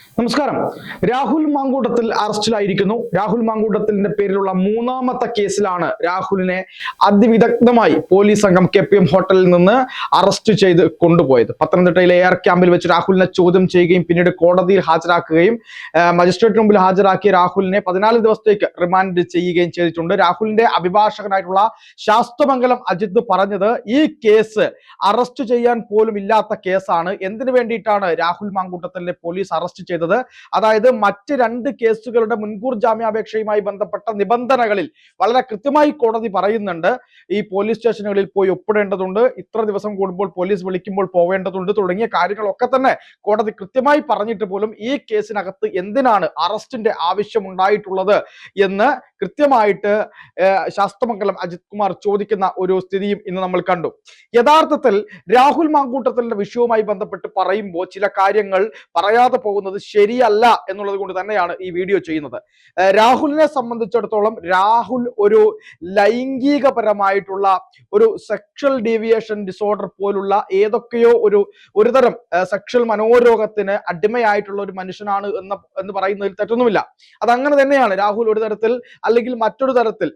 നമസ്കാരം. രാഹുൽ മാങ്കൂട്ടത്തിൽ അറസ്റ്റിലായിരിക്കുന്നു. രാഹുൽ മാങ്കൂട്ടത്തിന്റെ പേരിലുള്ള മൂന്നാമത്തെ കേസിലാണ് രാഹുലിനെ അതിവിദഗ്ധമായി പോലീസ് സംഘം KPM ഹോട്ടലിൽ നിന്ന് അറസ്റ്റ് ചെയ്ത് കൊണ്ടുപോയത്. പത്തനംതിട്ടയിലെ എയർ ക്യാമ്പിൽ വെച്ച് രാഹുലിനെ ചോദ്യം ചെയ്യുകയും പിന്നീട് കോടതിയിൽ ഹാജരാക്കുകയും മജിസ്ട്രേറ്റിന് മുമ്പിൽ ഹാജരാക്കിയ രാഹുലിനെ 14 ദിവസത്തേക്ക് റിമാൻഡ് ചെയ്യുകയും ചെയ്തിട്ടുണ്ട്. രാഹുലിന്റെ അഭിഭാഷകനായിട്ടുള്ള ശാസ്തമംഗലം അജിത് പറഞ്ഞത് ഈ കേസ് അറസ്റ്റ് ചെയ്യാൻ പോലും ഇല്ലാത്ത കേസാണ്. എന്തിനു വേണ്ടിയിട്ടാണ് രാഹുൽ മാങ്കൂട്ടത്തിനെ പോലീസ് അറസ്റ്റ് ചെയ്തത്? അതായത് മറ്റ് 2 കേസുകളുടെ മുൻകൂർ ജാമ്യാപേക്ഷയുമായി ബന്ധപ്പെട്ട നിബന്ധനകളിൽ വളരെ കൃത്യമായി കോടതി പറയുന്നുണ്ട്. ഈ പോലീസ് സ്റ്റേഷനുകളിൽ പോയി ഒപ്പിടേണ്ടതുണ്ട്, ഇത്ര ദിവസം കൂടുമ്പോൾ പോലീസ് വിളിക്കുമ്പോൾ പോവേണ്ടതുണ്ട് തുടങ്ങിയ കാര്യങ്ങളൊക്കെ തന്നെ കോടതി കൃത്യമായി പറഞ്ഞിട്ട് പോലും ഈ കേസിനകത്ത് എന്തിനാണ് അറസ്റ്റിന്റെ ആവശ്യമുണ്ടായിട്ടുള്ളത് എന്ന് കൃത്യമായിട്ട് ശാസ്തമംഗലം അജിത് കുമാർ ചോദിക്കുന്ന ഒരു സ്ഥിതിയും ഇന്ന് നമ്മൾ കണ്ടു. യഥാർത്ഥത്തിൽ രാഹുൽ മാങ്കൂട്ടത്തിന്റെ വിഷയവുമായി ബന്ധപ്പെട്ട് പറയുമ്പോൾ ചില കാര്യങ്ങൾ പറയാതെ പോകുന്നത് ശരിയല്ല എന്നുള്ളത് കൊണ്ട് തന്നെയാണ് ഈ വീഡിയോ ചെയ്യുന്നത്. രാഹുലിനെ സംബന്ധിച്ചിടത്തോളം രാഹുൽ ഒരു ലൈംഗികപരമായിട്ടുള്ള ഒരു സെക്ഷൽ ഡീവിയേഷൻ ഡിസോർഡർ പോലുള്ള ഏതൊക്കെയോ ഒരു തരം സെക്ഷൽ മനോരോഗത്തിന് അടിമയായിട്ടുള്ള ഒരു മനുഷ്യനാണ് എന്ന് പറയുന്നതിൽ തെറ്റൊന്നുമില്ല. അതങ്ങനെ തന്നെയാണ്. രാഹുൽ ഒരു തരത്തിൽ അല്ലെങ്കിൽ മറ്റൊരു തരത്തിൽ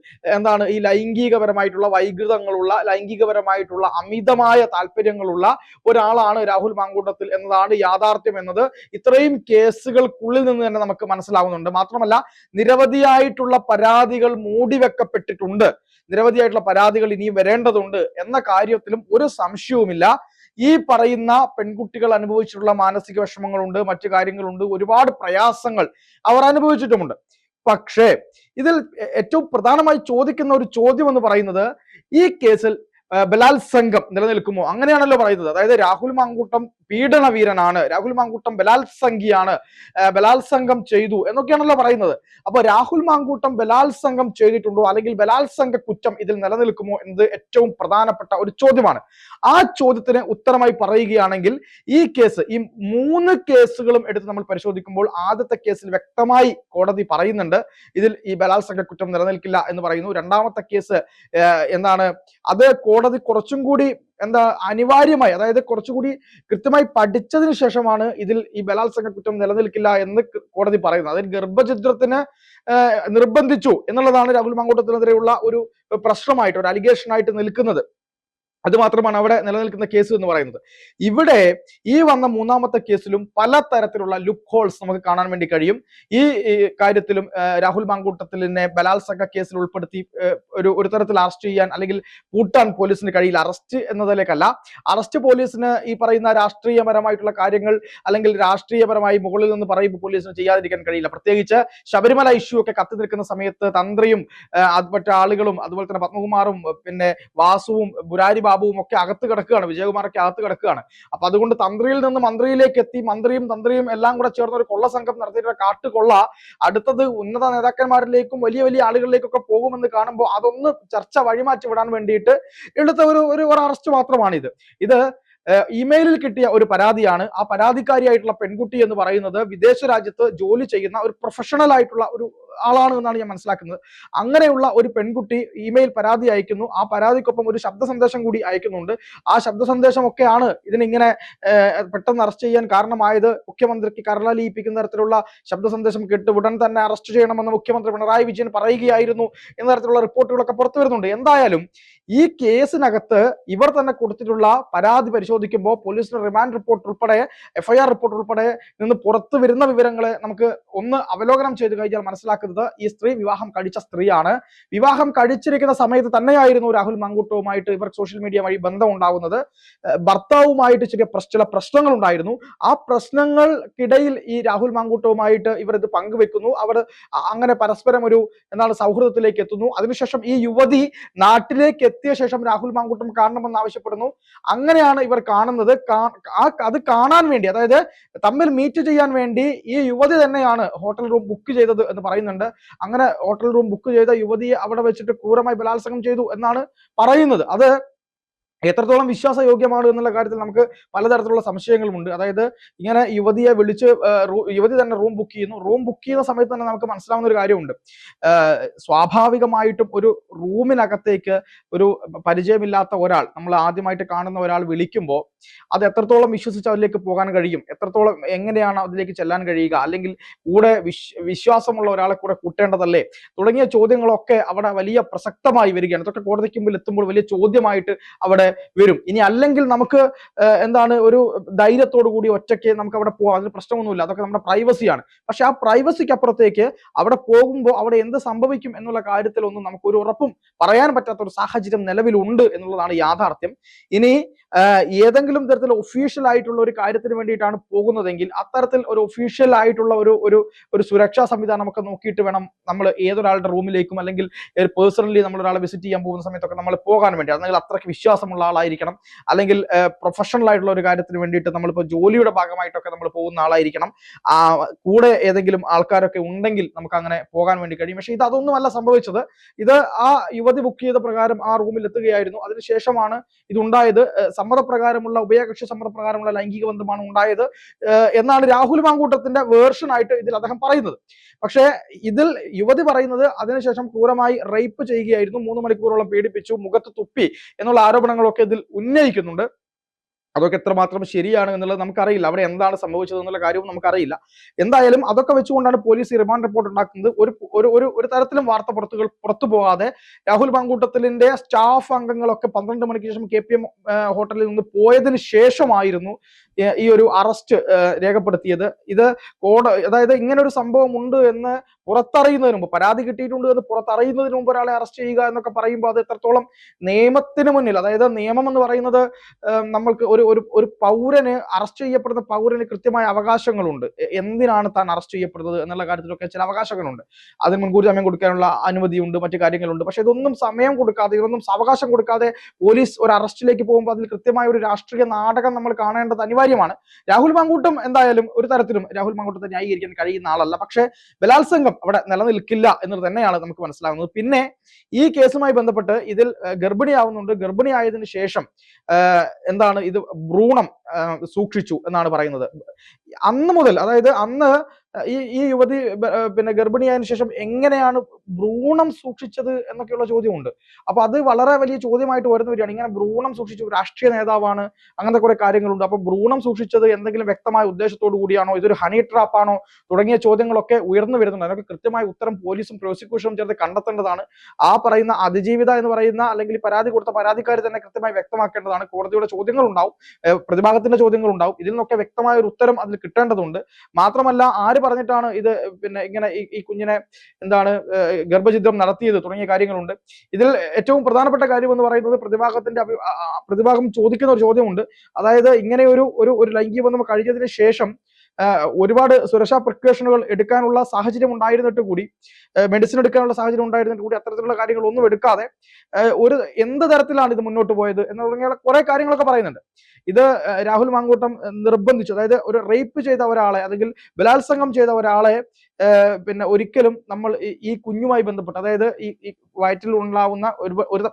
ഈ ലൈംഗികപരമായിട്ടുള്ള വൈകൃതങ്ങളുള്ള ലൈംഗികപരമായിട്ടുള്ള അമിതമായ താല്പര്യങ്ങളുള്ള ഒരാളാണ് രാഹുൽ മാങ്കൂട്ടത്തിൽ എന്നതാണ് യാഥാർത്ഥ്യം എന്നത് ഇത്രയും കേസുകൾക്കുള്ളിൽ നിന്ന് തന്നെ നമുക്ക് മനസ്സിലാവുന്നുണ്ട്. മാത്രമല്ല നിരവധിയായിട്ടുള്ള പരാതികൾ മൂടിവെക്കപ്പെട്ടിട്ടുണ്ട്, നിരവധിയായിട്ടുള്ള പരാതികൾ ഇനിയും വരേണ്ടതുണ്ട് എന്ന കാര്യത്തിലും ഒരു സംശയവുമില്ല. ഈ പറയുന്ന പെൺകുട്ടികൾ അനുഭവിച്ചിട്ടുള്ള മാനസിക വിഷമങ്ങളുണ്ട്, മറ്റു കാര്യങ്ങളുണ്ട്, ഒരുപാട് പ്രയാസങ്ങൾ അവർ അനുഭവിച്ചിട്ടുമുണ്ട്. പക്ഷേ ഇതിൽ ഏറ്റവും പ്രധാനമായി ചോദിക്കുന്ന ഒരു ചോദ്യം എന്ന് പറയുന്നത് ഈ കേസിൽ ബലാത്സംഗം നിലനിൽക്കുമോ? അങ്ങനെയാണല്ലോ പറയുന്നത്. അതായത് രാഹുൽ മാങ്കൂട്ടം പീഡനവീരനാണ്, രാഹുൽ മാങ്കൂട്ടം ബലാത്സംഗിയാണ്, ബലാത്സംഗം ചെയ്തു എന്നൊക്കെയാണല്ലോ പറയുന്നത്. അപ്പൊ രാഹുൽ മാങ്കൂട്ടം ബലാത്സംഗം ചെയ്തിട്ടുണ്ടോ അല്ലെങ്കിൽ ബലാത്സംഗ കുറ്റം ഇതിൽ നിലനിൽക്കുമോ എന്നത് ഏറ്റവും പ്രധാനപ്പെട്ട ഒരു ചോദ്യമാണ്. ആ ചോദ്യത്തിന് ഉത്തരമായി പറയുകയാണെങ്കിൽ ഈ 3 കേസുകളും എടുത്ത് നമ്മൾ പരിശോധിക്കുമ്പോൾ ആദ്യത്തെ കേസിൽ വ്യക്തമായി കോടതി പറയുന്നുണ്ട് ഇതിൽ ഈ ബലാത്സംഗ കുറ്റം നിലനിൽക്കില്ല എന്ന് പറയുന്നു. രണ്ടാമത്തെ കേസ് അത് കോടതി കുറച്ചും കൂടി അനിവാര്യമായി, അതായത് കുറച്ചുകൂടി കൃത്യമായി പഠിച്ചതിന് ശേഷമാണ് ഇതിൽ ഈ ബലാത്സംഗ കുറ്റം നിലനിൽക്കില്ല എന്ന് കോടതി പറയുന്നത്. അതിൽ ഗർഭഛിദ്രത്തിന് നിർബന്ധിച്ചു എന്നുള്ളതാണ് രാഹുൽ മാങ്കൂട്ടത്തിനെതിരെയുള്ള ഒരു പ്രശ്നമായിട്ട്, ഒരു അലിഗേഷനായിട്ട് നിൽക്കുന്നത്. അത് മാത്രമാണ് അവിടെ നിലനിൽക്കുന്ന കേസ് എന്ന് പറയുന്നത്. ഇവിടെ ഈ വന്ന മൂന്നാമത്തെ കേസിലും പല തരത്തിലുള്ള ലുക്ക് ഹോൾസ് നമുക്ക് കാണാൻ വേണ്ടി കഴിയും. ഈ കാര്യത്തിലും രാഹുൽ മാങ്കൂട്ടത്തിലിനെ ബലാത്സംഗ കേസിൽ ഉൾപ്പെടുത്തി ഒരു തരത്തിൽ അറസ്റ്റ് ചെയ്യാൻ അല്ലെങ്കിൽ പൂട്ടാൻ പോലീസിന് കഴിയില്ല. അറസ്റ്റ് എന്നതിലേക്കല്ല, അറസ്റ്റ് പോലീസിന് ഈ പറയുന്ന രാഷ്ട്രീയപരമായിട്ടുള്ള കാര്യങ്ങൾ അല്ലെങ്കിൽ രാഷ്ട്രീയപരമായി മുകളിൽ നിന്ന് പറയുമ്പോൾ പോലീസിന് ചെയ്യാതിരിക്കാൻ കഴിയില്ല. പ്രത്യേകിച്ച് ശബരിമല ഇഷ്യൂ ഒക്കെ കത്തി നിൽക്കുന്ന സമയത്ത് തന്ത്രിയും മറ്റു ആളുകളും അതുപോലെ തന്നെ പത്മകുമാറും പിന്നെ വാസുവും ബുരാരി ബാബുവും ഒക്കെ അകത്ത് കിടക്കുകയാണ്, വിജയകുമാറൊക്കെ അകത്ത് കിടക്കുകയാണ്. അപ്പൊ അതുകൊണ്ട് തന്ത്രിയിൽ നിന്ന് മന്ത്രിയിലേക്ക് എത്തി മന്ത്രിയും തന്ത്രിയും എല്ലാം കൂടെ ചേർന്ന് ഒരു കൊള്ള സംഘം നടത്തിയിട്ടുള്ള കാട്ടുകൊള്ള അടുത്തത് ഉന്നത നേതാക്കന്മാരിലേക്കും വലിയ വലിയ ആളുകളിലേക്കൊക്കെ പോകുമെന്ന് കാണുമ്പോൾ അതൊന്ന് ചർച്ച വഴിമാറ്റി വിടാൻ വേണ്ടിയിട്ട് എടുത്ത ഒരു അറസ്റ്റ് മാത്രമാണിത്. ഇത് ഇമെയിലിൽ കിട്ടിയ ഒരു പരാതിയാണ്. ആ പരാതിക്കാരിയായിട്ടുള്ള പെൺകുട്ടി എന്ന് പറയുന്നത് വിദേശ രാജ്യത്ത് ജോലി ചെയ്യുന്ന ഒരു പ്രൊഫഷണൽ ആയിട്ടുള്ള ഒരു ആളാണ് എന്നാണ് ഞാൻ മനസ്സിലാക്കുന്നത്. അങ്ങനെയുള്ള ഒരു പെൺകുട്ടി ഇമെയിൽ പരാതി അയക്കുന്നു. ആ പരാതിക്കൊപ്പം ഒരു ശബ്ദ സന്ദേശം കൂടി അയക്കുന്നുണ്ട്. ആ ശബ്ദ സന്ദേശം ഒക്കെയാണ് ഇതിനിങ്ങനെ പെട്ടെന്ന് അറസ്റ്റ് ചെയ്യാൻ കാരണമായത്. മുഖ്യമന്ത്രിക്ക് കരളലിയിപ്പിക്കുന്ന തരത്തിലുള്ള ശബ്ദ സന്ദേശം കേട്ട് ഉടൻ തന്നെ അറസ്റ്റ് ചെയ്യണമെന്ന് മുഖ്യമന്ത്രി പിണറായി വിജയൻ പറയുകയായിരുന്നു എന്ന തരത്തിലുള്ള റിപ്പോർട്ടുകളൊക്കെ പുറത്തു വരുന്നുണ്ട്. എന്തായാലും ഈ കേസിനകത്ത് ഇവർ തന്നെ കൊടുത്തിട്ടുള്ള പരാതി പരിശോധിക്കുമ്പോൾ പോലീസിന്റെ റിമാൻഡ് റിപ്പോർട്ട് ഉൾപ്പെടെ FIR റിപ്പോർട്ട് ഉൾപ്പെടെ നിന്ന് പുറത്തു വരുന്ന വിവരങ്ങളെ നമുക്ക് ഒന്ന് അവലോകനം ചെയ്ത് കഴിഞ്ഞാൽ മനസ്സിലാക്കുന്നത് ഈ സ്ത്രീ വിവാഹം കഴിച്ച സ്ത്രീയാണ്. വിവാഹം കഴിച്ചിരിക്കുന്ന സമയത്ത് തന്നെയായിരുന്നു രാഹുൽ മാങ്കൂട്ടവുമായിട്ട് ഇവർ സോഷ്യൽ മീഡിയ വഴി ബന്ധം ഉണ്ടാവുന്നത്. ഭർത്താവുമായിട്ട് ചില പ്രശ്നങ്ങൾ ഉണ്ടായിരുന്നു. ആ പ്രശ്നങ്ങൾക്കിടയിൽ ഈ രാഹുൽ മാങ്കൂട്ടവുമായിട്ട് ഇവർ ഇത് പങ്കുവെക്കുന്നു. അവർ അങ്ങനെ പരസ്പരം ഒരു സൗഹൃദത്തിലേക്ക് എത്തുന്നു. അതിനുശേഷം ഈ യുവതി നാട്ടിലേക്ക് എത്തിയ ശേഷം രാഹുൽ മാങ്കൂട്ടം കാണണമെന്ന് ആവശ്യപ്പെടുന്നു. അങ്ങനെയാണ് ഇവർ കാണുന്നത്. അത് കാണാൻ വേണ്ടി, അതായത് തമ്മിൽ മീറ്റ് ചെയ്യാൻ വേണ്ടി ഈ യുവതി തന്നെയാണ് ഹോട്ടൽ റൂം ബുക്ക് ചെയ്തത് എന്ന് പറയുന്നുണ്ട്. അങ്ങനെ ഹോട്ടൽ റൂം ബുക്ക് ചെയ്ത യുവതിയെ അവിടെ വെച്ചിട്ട് ക്രൂരമായി ബലാത്സംഗം ചെയ്തു എന്നാണ് പറയുന്നത്. അത് എത്രത്തോളം വിശ്വാസയോഗ്യമാണ് എന്നുള്ള കാര്യത്തിൽ നമുക്ക് പലതരത്തിലുള്ള സംശയങ്ങളുമുണ്ട്. അതായത് ഇങ്ങനെ യുവതിയെ വിളിച്ച് യുവതി തന്നെ റൂം ബുക്ക് ചെയ്യുന്നു. റൂം ബുക്ക് ചെയ്യുന്ന സമയത്ത് തന്നെ നമുക്ക് മനസ്സിലാവുന്ന ഒരു കാര്യമുണ്ട്. സ്വാഭാവികമായിട്ടും ഒരു റൂമിനകത്തേക്ക് ഒരു പരിചയമില്ലാത്ത ഒരാൾ, നമ്മൾ ആദ്യമായിട്ട് കാണുന്ന ഒരാൾ വിളിക്കുമ്പോൾ അത് എത്രത്തോളം വിശ്വസിച്ച് അതിലേക്ക് പോകാൻ കഴിയും, എത്രത്തോളം എങ്ങനെയാണ് അതിലേക്ക് ചെല്ലാൻ കഴിയുക, അല്ലെങ്കിൽ കൂടെ വിശ്വാസമുള്ള ഒരാളെ കൂടെ കൂട്ടേണ്ടതല്ലേ തുടങ്ങിയ ചോദ്യങ്ങളൊക്കെ അവിടെ വലിയ പ്രസക്തമായി വരികയാണ്. ഇതൊക്കെ കോടതിക്ക് മുമ്പിൽ എത്തുമ്പോൾ വലിയ ചോദ്യമായിട്ട് അവിടെ വരും. ഇനി അല്ലെങ്കിൽ നമുക്ക് എന്താണ് ഒരു ധൈര്യത്തോടു കൂടി ഒറ്റയ്ക്ക് നമുക്ക് അവിടെ പോകാം, അതിന് പ്രശ്നമൊന്നുമില്ല, അതൊക്കെ നമ്മുടെ പ്രൈവസിയാണ്. പക്ഷെ ആ പ്രൈവസിക്ക് അപ്പുറത്തേക്ക് അവിടെ പോകുമ്പോൾ അവിടെ എന്ത് സംഭവിക്കും എന്നുള്ള കാര്യത്തിലൊന്നും നമുക്ക് ഒരു ഉറപ്പും പറയാൻ പറ്റാത്ത ഒരു സാഹചര്യം നിലവിലുണ്ട് എന്നുള്ളതാണ് യാഥാർത്ഥ്യം. ഇനി ഏതെങ്കിലും തരത്തിൽ ഒഫീഷ്യൽ ആയിട്ടുള്ള ഒരു കാര്യത്തിന് വേണ്ടിയിട്ടാണ് പോകുന്നതെങ്കിൽ അത്തരത്തിൽ ഒരു ഒഫീഷ്യൽ ആയിട്ടുള്ള ഒരു സുരക്ഷാ സംവിധാനം ഒക്കെ നോക്കിയിട്ട് വേണം നമ്മൾ ഏതൊരാളുടെ റൂമിലേക്കും അല്ലെങ്കിൽ പേഴ്സണലി നമ്മൾ ഒരാളെ വിസിറ്റ് ചെയ്യാൻ പോകുന്ന സമയത്തൊക്കെ നമ്മൾ പോകാൻ വേണ്ടി. അല്ലെങ്കിൽ അത്രയ്ക്ക് വിശ്വാസമുള്ള ആളായിരിക്കണം, അല്ലെങ്കിൽ പ്രൊഫഷണൽ ആയിട്ടുള്ള ഒരു കാര്യത്തിന് വേണ്ടിയിട്ട് നമ്മളിപ്പോൾ ജോലിയുടെ ഭാഗമായിട്ടൊക്കെ നമ്മൾ പോകുന്ന ആളായിരിക്കണം. കൂടെ ഏതെങ്കിലും ആൾക്കാരൊക്കെ ഉണ്ടെങ്കിൽ നമുക്ക് അങ്ങനെ പോകാൻ വേണ്ടി കഴിയും. പക്ഷെ ഇത് അതൊന്നുമല്ല സംഭവിച്ചത്. ഇത് ആ യുവതി ബുക്ക് ചെയ്ത പ്രകാരം ആ റൂമിൽ എത്തുകയായിരുന്നു. അതിനുശേഷമാണ് ഇതുണ്ടായത്. സമ്മതപ്രകാരമുള്ള ഉഭയകക്ഷി സമ്മതപ്രകാരമുള്ള ലൈംഗിക ബന്ധമാണ് ഉണ്ടായത് എന്നാണ് രാഹുൽ മാങ്കൂട്ടത്തിന്റെ വേർഷൻ ആയിട്ട് ഇതിൽ അദ്ദേഹം പറയുന്നത്. പക്ഷേ ഇതിൽ യുവതി പറയുന്നത് അതിനുശേഷം ക്രൂരമായി റേപ്പ് ചെയ്യുകയായിരുന്നു, 3 മണിക്കൂറോളം പീഡിപ്പിച്ചു, മുഖത്ത് തുപ്പി എന്നുള്ള ആരോപണങ്ങളൊക്കെ ഇതിൽ ഉന്നയിക്കുന്നുണ്ട്. അതൊക്കെ എത്രമാത്രം ശരിയാണ് എന്നുള്ളത് നമുക്കറിയില്ല. അവിടെ എന്താണ് സംഭവിച്ചത് എന്നുള്ള കാര്യവും നമുക്കറിയില്ല. എന്തായാലും അതൊക്കെ വെച്ചുകൊണ്ടാണ് പോലീസ് റിമാൻഡ് റിപ്പോർട്ട് ഉണ്ടാക്കുന്നത്. ഒരു തരത്തിലും വാർത്ത പുറത്തു പോകാതെ രാഹുൽ മാങ്കൂട്ടത്തിലിന്റെ സ്റ്റാഫ് അംഗങ്ങളൊക്കെ 12 മണിക്ക് ശേഷം KPM ഹോട്ടലിൽ നിന്ന് പോയതിനു ശേഷമായിരുന്നു ഈ ഒരു അറസ്റ്റ് രേഖപ്പെടുത്തിയത്. ഇത് അതായത് ഇങ്ങനെ ഒരു സംഭവം ഉണ്ട് എന്ന് പുറത്തറിയുന്നതിന് മുമ്പ്, പരാതി കിട്ടിയിട്ടുണ്ട് എന്ന് പുറത്തറിയുന്നതിന് മുമ്പ് ഒരാളെ അറസ്റ്റ് ചെയ്യുക എന്നൊക്കെ പറയുമ്പോൾ അത് എത്രത്തോളം നിയമത്തിന് മുന്നിൽ, അതായത് നിയമം എന്ന് പറയുന്നത് നമ്മൾക്ക് ഒരു പൗരന്, അറസ്റ്റ് ചെയ്യപ്പെടുന്ന പൗരന് കൃത്യമായ അവകാശങ്ങളുണ്ട്. എന്തിനാണ് താൻ അറസ്റ്റ് ചെയ്യപ്പെടുന്നത് എന്നുള്ള കാര്യത്തിലൊക്കെ ചില അവകാശങ്ങളുണ്ട്. അതിന് മുൻകൂർ ജാമ്യം കൊടുക്കാനുള്ള അനുമതിയുണ്ട്, മറ്റു കാര്യങ്ങളുണ്ട്. പക്ഷെ ഇതൊന്നും സമയം കൊടുക്കാതെ, ഇതൊന്നും അവകാശം കൊടുക്കാതെ പോലീസ് ഒരു അറസ്റ്റിലേക്ക് പോകുമ്പോൾ അതിൽ കൃത്യമായ ഒരു രാഷ്ട്രീയ നാടകം നമ്മൾ കാണേണ്ടത് അനിവാര്യമാണ്. രാഹുൽ മാങ്കൂട്ടം എന്തായാലും ഒരു തരത്തിലും രാഹുൽ മാങ്കൂട്ടത്തെ ന്യായീകരിക്കാൻ കഴിയുന്ന ആളല്ല. പക്ഷെ ബലാത്സംഗം അവിടെ നിലനിൽക്കില്ല എന്നത് തന്നെയാണ് നമുക്ക് മനസ്സിലാവുന്നത്. പിന്നെ ഈ കേസുമായി ബന്ധപ്പെട്ട് ഇതിൽ ഗർഭിണിയാവുന്നുണ്ട്. ഗർഭിണിയായതിനു ശേഷം എന്താണ് ഇത് ഭ്രൂണം സൂക്ഷിച്ചു എന്നാണ് പറയുന്നത്. അന്ന് മുതൽ, അതായത് അന്ന് ഈ യുവതി പിന്നെ ഗർഭിണിയായതിനു ശേഷം എങ്ങനെയാണ് ഭ്രൂണം സൂക്ഷിച്ചത് എന്നൊക്കെയുള്ള ചോദ്യമുണ്ട്. അപ്പൊ അത് വളരെ വലിയ ചോദ്യമായിട്ട് വരുന്ന വരികയാണ്. ഇങ്ങനെ ഭ്രൂണം സൂക്ഷിച്ചു, രാഷ്ട്രീയ നേതാവാണ്, അങ്ങനത്തെ കുറെ കാര്യങ്ങളുണ്ട്. അപ്പൊ ഭ്രൂണം സൂക്ഷിച്ചത് എന്തെങ്കിലും വ്യക്തമായ ഉദ്ദേശത്തോടു കൂടിയാണോ, ഇതൊരു ഹണി ട്രാപ്പ് ആണോ തുടങ്ങിയ ചോദ്യങ്ങളൊക്കെ ഉയർന്നു വരുന്നുണ്ട്. അതിനൊക്കെ കൃത്യമായ ഉത്തരം പോലീസും പ്രോസിക്യൂഷനും ചേർത്ത് കണ്ടെത്തേണ്ടതാണ്. ആ പറയുന്ന അതിജീവിത എന്ന് പറയുന്ന അല്ലെങ്കിൽ പരാതി കൊടുത്ത പരാതിക്കാർ തന്നെ കൃത്യമായി വ്യക്തമാക്കേണ്ടതാണ്. കോടതിയുടെ ചോദ്യങ്ങൾ ഉണ്ടാവും, പ്രതിഭാഗത്തിന്റെ ചോദ്യങ്ങൾ ഉണ്ടാവും. ഇതിൽ നിന്നൊക്കെ വ്യക്തമായ ഒരു ഉത്തരം അതിൽ കിട്ടേണ്ടതുണ്ട്. മാത്രമല്ല ആര് പറഞ്ഞിട്ടാണ് ഇത് പിന്നെ ഇങ്ങനെ ഈ കുഞ്ഞിനെ എന്താണ് ഗർഭഛിദ്രം നടത്തിയത് തുടങ്ങിയ കാര്യങ്ങളുണ്ട്. ഇതിൽ ഏറ്റവും പ്രധാനപ്പെട്ട കാര്യം എന്ന് പറയുന്നത് പ്രതിഭാഗം ചോദിക്കുന്ന ഒരു ചോദ്യമുണ്ട്. അതായത് ഇങ്ങനെ ഒരു ലൈംഗിക ബന്ധം കഴിഞ്ഞതിന് ശേഷം ഒരുപാട് സുരക്ഷാ പ്രിക്കോഷനുകൾ എടുക്കാനുള്ള സാഹചര്യം ഉണ്ടായിരുന്നിട്ട് കൂടി, മെഡിസിൻ എടുക്കാനുള്ള സാഹചര്യം ഉണ്ടായിരുന്നിട്ട് കൂടി അത്തരത്തിലുള്ള കാര്യങ്ങളൊന്നും എടുക്കാതെ എന്ത് തരത്തിലാണ് ഇത് മുന്നോട്ട് പോയത് എന്ന് തുടങ്ങിയ കുറെ കാര്യങ്ങളൊക്കെ പറയുന്നുണ്ട്. ഇത് രാഹുൽ മാങ്കൂട്ടം നിർബന്ധിച്ചു, അതായത് ഒരു റേപ്പ് ചെയ്ത ഒരാളെ അല്ലെങ്കിൽ ബലാത്സംഗം ചെയ്ത ഒരാളെ പിന്നെ ഒരിക്കലും നമ്മൾ ഈ കുഞ്ഞുമായി ബന്ധപ്പെട്ട്, അതായത് ഈ വയറ്റിൽ ഉണ്ടാവുന്ന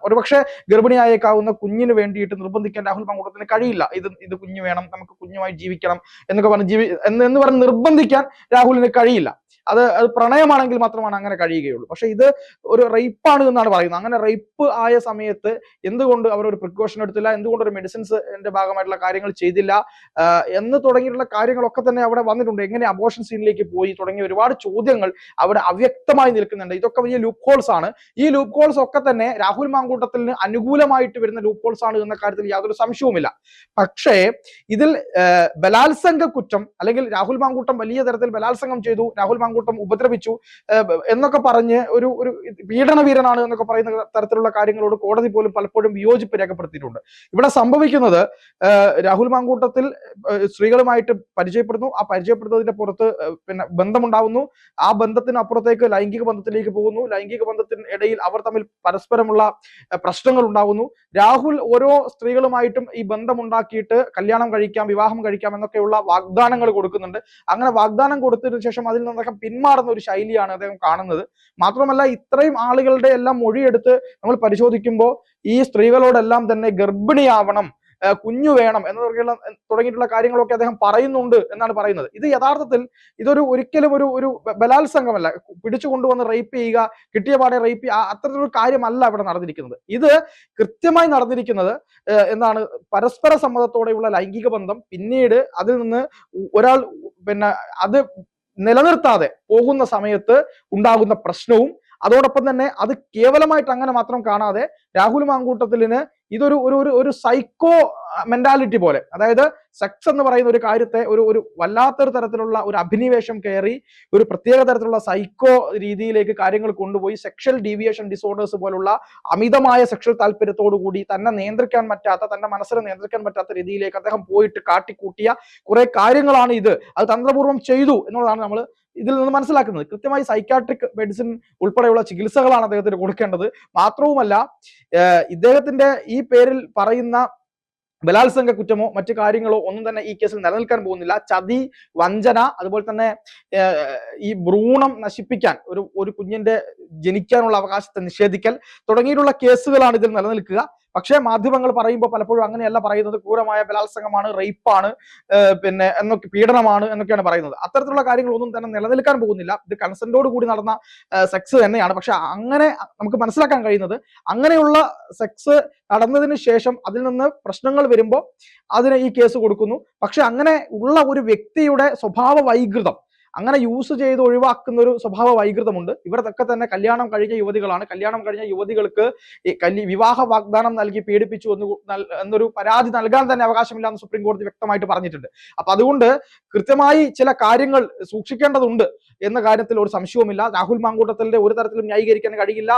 ഒരുപക്ഷെ ഗർഭിണിയായേക്കാവുന്ന കുഞ്ഞിന് വേണ്ടിയിട്ട് നിർബന്ധിക്കാൻ രാഹുൽ മാങ്കൂട്ടത്തിന് കഴിയില്ല. ഇത് കുഞ്ഞു വേണം, നമുക്ക് കുഞ്ഞുമായി ജീവിക്കണം എന്നൊക്കെ പറഞ്ഞ് നിർബന്ധിക്കാൻ രാഹുലിന് കഴിയില്ല. അത് പ്രണയമാണെങ്കിൽ മാത്രമാണ് അങ്ങനെ കഴിയുകയുള്ളൂ. പക്ഷെ ഇത് ഒരു റേപ്പാണ് എന്നാണ് പറയുന്നത്. അങ്ങനെ റേപ്പ് ആയ സമയത്ത് എന്തുകൊണ്ട് അവർ ഒരു പ്രിക്കോഷൻ എടുത്തില്ല, എന്തുകൊണ്ട് ഒരു മെഡിസിൻസിന്റെ ഭാഗമായിട്ടുള്ള കാര്യങ്ങൾ ചെയ്തില്ല എന്ന് തുടങ്ങിയിട്ടുള്ള കാര്യങ്ങളൊക്കെ തന്നെ അവിടെ വന്നിട്ടുണ്ട്. എങ്ങനെ അബോർഷൻ സീനിലേക്ക് പോയി തുടങ്ങിയ ഒരുപാട് ചോദ്യങ്ങൾ അവിടെ അവ്യക്തമായി നിൽക്കുന്നുണ്ട്. ഇതൊക്കെ വലിയ ലൂപ്പ് ഹോൾസ് ആണ്. ഈ ലൂപ്പ് ഹോൾസ് ഒക്കെ തന്നെ രാഹുൽ മാങ്കൂട്ടത്തിന് അനുകൂലമായിട്ട് വരുന്ന ലൂപ്പ് ഹോൾസ് ആണ് എന്ന കാര്യത്തിൽ യാതൊരു സംശയവുമില്ല. പക്ഷേ ഇതിൽ ബലാത്സംഗ കുറ്റം, അല്ലെങ്കിൽ രാഹുൽ മാങ്കൂട്ടം വലിയ തരത്തിൽ ബലാത്സംഗം ചെയ്തു, രാഹുൽ മാങ്കൂട്ടം ഉപദ്രവിച്ചു എന്നൊക്കെ പറഞ്ഞ് ഒരു പീഡനവീരനാണ് എന്നൊക്കെ പറയുന്ന തരത്തിലുള്ള കാര്യങ്ങളോട് കോടതി പോലും പലപ്പോഴും വിയോജിപ്പ് രേഖപ്പെടുത്തിയിട്ടുണ്ട്. ഇവിടെ സംഭവിക്കുന്നത് രാഹുൽ മാങ്കൂട്ടത്തിൽ സ്ത്രീകളുമായിട്ട് പരിചയപ്പെടുന്നു. ആ പരിചയപ്പെടുന്നതിന്റെ പുറത്ത് പിന്നെ ബന്ധമുണ്ടാവുന്നു. ആ ബന്ധത്തിന് അപ്പുറത്തേക്ക് ലൈംഗിക ബന്ധത്തിലേക്ക് പോകുന്നു. ലൈംഗിക ബന്ധത്തിന് ഇടയിൽ അവർ തമ്മിൽ പരസ്പരമുള്ള പ്രശ്നങ്ങൾ ഉണ്ടാവുന്നു. രാഹുൽ ഓരോ സ്ത്രീകളുമായിട്ടും ഈ ബന്ധമുണ്ടാക്കിയിട്ട് കല്യാണം കഴിക്കാം, വിവാഹം കഴിക്കാം എന്നൊക്കെയുള്ള വാഗ്ദാനങ്ങൾ കൊടുക്കുന്നുണ്ട്. അങ്ങനെ വാഗ്ദാനം കൊടുത്തതിനു ശേഷം അതിൽ നിന്ന് പിന്മാറുന്ന ഒരു ശൈലിയാണ് അദ്ദേഹം കാണുന്നത്. മാത്രമല്ല ഇത്രയും ആളുകളുടെ എല്ലാം മൊഴിയെടുത്ത് നമ്മൾ പരിശോധിക്കുമ്പോൾ ഈ സ്ത്രീകളോടെല്ലാം തന്നെ ഗർഭിണിയാവണം, കുഞ്ഞു വേണം എന്ന് തുടങ്ങിയിട്ടുള്ള കാര്യങ്ങളൊക്കെ അദ്ദേഹം പറയുന്നുണ്ട് എന്നാണ് പറയുന്നത്. ഇത് യഥാർത്ഥത്തിൽ ഇതൊരു ഒരിക്കലും ഒരു ബലാത്സംഗമല്ല, പിടിച്ചു കൊണ്ടുവന്ന് റേപ്പ് ചെയ്യുക, കിട്ടിയ പാടെ റേപ്പ് ചെയ്യുക, അത്തരത്തിലൊരു കാര്യമല്ല ഇവിടെ നടന്നിരിക്കുന്നത്. ഇത് കൃത്യമായി നടന്നിരിക്കുന്നത് എന്താണ്, പരസ്പര സമ്മതത്തോടെയുള്ള ലൈംഗിക ബന്ധം, പിന്നീട് അതിൽ നിന്ന് ഒരാൾ അത് നിലനിർത്താതെ പോകുന്ന സമയത്ത് ഉണ്ടാകുന്ന പ്രശ്നവും, അതോടൊപ്പം തന്നെ അത് കേവലമായിട്ട് അങ്ങനെ മാത്രം കാണാതെ രാഹുൽ മാങ്കൂട്ടത്തിലിന് ഇതൊരു ഒരു സൈക്കോ മെന്റാലിറ്റി പോലെ, അതായത് സെക്സ് എന്ന് പറയുന്ന ഒരു കാര്യത്തെ ഒരു വല്ലാത്തൊരു തരത്തിലുള്ള ഒരു അഭിനിവേശം കയറി ഒരു പ്രത്യേക തരത്തിലുള്ള സൈക്കോ രീതിയിലേക്ക് കാര്യങ്ങൾ കൊണ്ടുപോയി സെക്ഷൽ ഡീവിയേഷൻ ഡിസോർഡേഴ്സ് പോലുള്ള അമിതമായ സെക്ഷൽ താല്പര്യത്തോടു കൂടി തന്നെ നിയന്ത്രിക്കാൻ പറ്റാത്ത, തന്റെ മനസ്സിനെ നിയന്ത്രിക്കാൻ പറ്റാത്ത രീതിയിലേക്ക് അദ്ദേഹം പോയിട്ട് കാട്ടിക്കൂട്ടിയ കുറെ കാര്യങ്ങളാണ് ഇത്. അത് തന്ത്രപൂർവ്വം ചെയ്തു എന്നുള്ളതാണ് നമ്മൾ ഇതിൽ നിന്ന് മനസ്സിലാക്കുന്നത്. കൃത്യമായി സൈക്കാട്രിക് മെഡിസിൻ ഉൾപ്പെടെയുള്ള ചികിത്സകളാണ് അദ്ദേഹത്തിന് കൊടുക്കേണ്ടത്. മാത്രവുമല്ല ഇദ്ദേഹത്തിന്റെ ഈ പേരിൽ പറയുന്ന ബലാത്സംഗ കുറ്റമോ മറ്റു കാര്യങ്ങളോ ഒന്നും തന്നെ ഈ കേസിൽ നിലനിൽക്കാൻ പോകുന്നില്ല. ചതി, വഞ്ചന, അതുപോലെ തന്നെ ഈ ഭ്രൂണം നശിപ്പിക്കാൻ, ഒരു കുഞ്ഞിന്റെ ജനിക്കാനുള്ള അവകാശത്തെ നിഷേധിക്കൽ തുടങ്ങിയിട്ടുള്ള കേസുകളാണ് ഇതിൽ നിലനിൽക്കുക. പക്ഷേ മാധ്യമങ്ങൾ പറയുമ്പോൾ പലപ്പോഴും അങ്ങനെയല്ല പറയുന്നത്, ക്രൂരമായ ബലാത്സംഗമാണ്, റേപ്പാണ്, എന്നൊക്കെ പീഡനമാണ് എന്നൊക്കെയാണ് പറയുന്നത്. അത്തരത്തിലുള്ള കാര്യങ്ങളൊന്നും തന്നെ നിലനിൽക്കാൻ പോകുന്നില്ല. ഇത് കൺസെന്റോട് കൂടി നടന്ന സെക്സ് തന്നെയാണ്. പക്ഷെ അങ്ങനെ നമുക്ക് മനസ്സിലാക്കാൻ കഴിയുന്നത്, അങ്ങനെയുള്ള സെക്സ് നടന്നതിന് ശേഷം അതിൽ നിന്ന് പ്രശ്നങ്ങൾ വരുമ്പോൾ അതിന് ഈ കേസ് കൊടുക്കുന്നു. പക്ഷെ അങ്ങനെ ഉള്ള ഒരു വ്യക്തിയുടെ സ്വഭാവ വൈകൃതം, അങ്ങനെ യൂസ് ചെയ്ത് ഒഴിവാക്കുന്ന ഒരു സ്വഭാവ വൈകൃതമുണ്ട്. ഇവരൊക്കെ തന്നെ കല്യാണം കഴിഞ്ഞ യുവതികളാണ്. കല്യാണം കഴിഞ്ഞ യുവതികൾക്ക് വിവാഹ വാഗ്ദാനം നൽകി പീഡിപ്പിച്ചു എന്നൊരു പരാതി നൽകാൻ തന്നെ അവകാശമില്ല എന്ന് സുപ്രീം കോടതി വ്യക്തമായിട്ട് പറഞ്ഞിട്ടുണ്ട്. അപ്പൊ അതുകൊണ്ട് കൃത്യമായി ചില കാര്യങ്ങൾ സൂക്ഷിക്കേണ്ടതുണ്ട് എന്ന കാര്യത്തിൽ ഒരു സംശയവുമില്ല. രാഹുൽ മാങ്കൂട്ടത്തിന്റെ ഒരു തരത്തിലും ന്യായീകരിക്കാൻ കഴിയില്ല.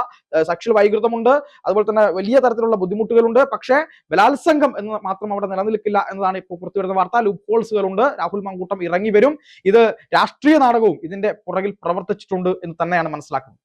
സെക്ഷൽ വൈകൃതമുണ്ട്, അതുപോലെ തന്നെ വലിയ തരത്തിലുള്ള ബുദ്ധിമുട്ടുകളുണ്ട്. പക്ഷേ ബലാത്സംഗം എന്ന് മാത്രം അവിടെ നിലനിൽക്കില്ല എന്നതാണ് ഇപ്പോൾ പുറത്തുവരുന്ന വാർത്ത. ലൂപ്പ് ഹോൾസുകളുണ്ട്. രാഹുൽ മാങ്കൂട്ടം ഇറങ്ങി വരും. ഇത് രാഷ്ട്രീയ നാടകവും ഇതിന്റെ പുറകിൽ പ്രവർത്തിച്ചിട്ടുണ്ട് എന്ന് തന്നെയാണ് മനസ്സിലാക്കുന്നത്.